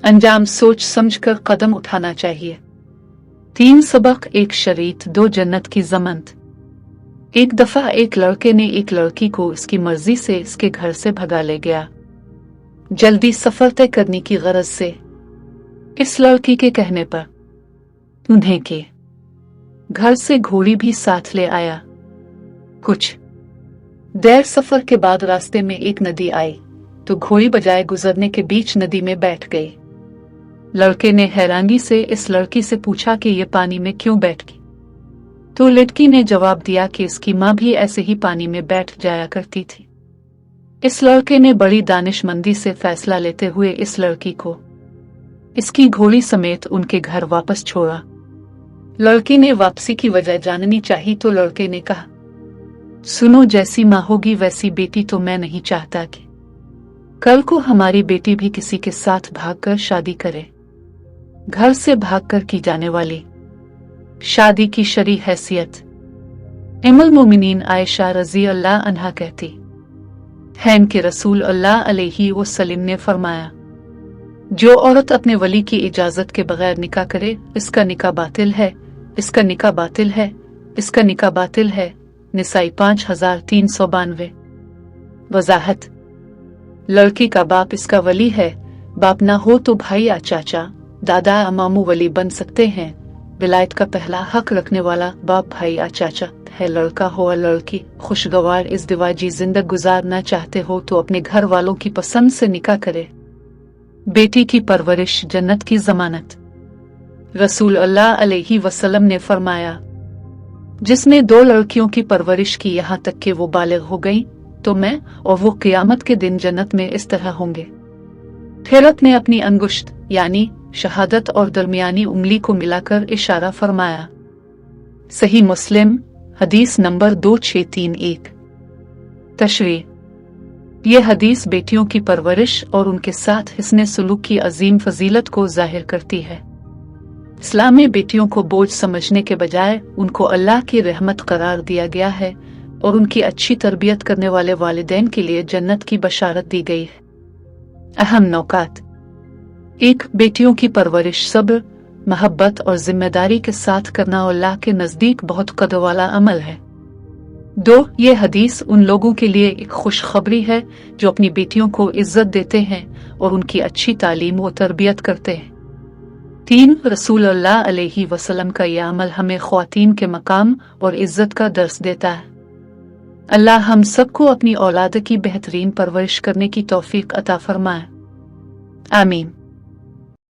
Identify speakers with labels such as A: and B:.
A: अंजाम सोच समझकर कदम उठाना चाहिए। 3 सबक, 1 शरीत, 2 जन्नत की जमानत। एक दफा एक लड़के ने एक लड़की को इसकी मर्जी से इसके घर से भगा ले गया, जल्दी सफर तय करने की गरज से। इस लड़की के कहने पर उन्हें के घर से घोड़ी भी साथ ले आया। कुछ देर सफर के बाद रास्ते में एक नदी आई तो घोड़ी बजाय गुजरने के बीच नदी में बैठ गई। लड़के ने हैरानी से इस लड़की से पूछा कि ये पानी में क्यों बैठ गई, तो लड़की ने जवाब दिया कि इसकी माँ भी ऐसे ही पानी में बैठ जाया करती थी। इस लड़के ने बड़ी दानिशमंदी से फैसला लेते हुए इस लड़की को इसकी घोड़ी समेत उनके घर वापस छोड़ा। लड़की ने वापसी की वजह जाननी चाहिए तो लड़के ने कहा, सुनो, जैसी माँ होगी वैसी बेटी तो मैं नहीं चाहता कि कल को हमारी बेटी भी किसी के साथ भागकर शादी करे। घर से भागकर की जाने वाली शादी की शरई हैसियत। उम्मुल मोमिनीन आयशा रज़ी अल्लाह अन्हा कहती हैं कि रसूल अल्लाह अलैहि वसल्लम ने फरमाया, जो औरत अपने वली की इजाजत के बगैर निकाह करे, इसका निकाह बातिल है, इसका निकाह बातिल है, इसका निकाह बातिल है। निसाई 5392। वजाहत, लड़की का बाप इसका वली है। बाप ना हो तो भाई या चाचा, दादा या मामू वली बन सकते हैं। विलायत का पहला हक रखने वाला बाप, भाई या चाचा है। लड़का हो या लड़की खुशगवार इज़्दिवाजी जिंदगी गुजारना चाहते हो तो अपने घर वालों की पसंद से निकाह करे। बेटी की परवरिश जन्नत की जमानत। रसूल अल्लाह अलैहि वसल्लम ने फरमाया, जिसने 2 लड़कियों की परवरिश की यहाँ तक कि वो बालिग हो गई तो मैं और वो क़यामत के दिन जन्नत में इस तरह होंगे। फिरत ने अपनी अंगुश्त यानी शहादत और दरमियानी उंगली को मिलाकर इशारा फरमाया। सही मुस्लिम हदीस नंबर 2631। तशरीह, ये हदीस बेटियों की परवरिश और उनके साथ हिस्ने सुलूक की अजीम फजीलत को जाहिर करती है। इस्लाम में बेटियों को बोझ समझने के बजाय उनको अल्लाह की रहमत करार दिया गया है और उनकी अच्छी तरबियत करने वाले वालिदैन के लिए जन्नत की बशारत दी गई है। अहम नौकात: 1. बेटियों की परवरिश सब्र, मोहब्बत और जिम्मेदारी के साथ करना अल्लाह के नजदीक बहुत कदर वाला अमल है। 2. ये हदीस उन लोगों के लिए एक खुशखबरी है जो अपनी बेटियों को इज्जत देते हैं और उनकी अच्छी तालीम व तरबियत करते हैं। 3. रसूल अल्लाह अलैहि वसल्लम का यह अमल हमें ख्वातीन के मकाम और इज्जत का दर्स देता है। अल्लाह हम सबको अपनी औलाद की बेहतरीन परवरिश करने की तौफीक अता फरमाए। आमीन।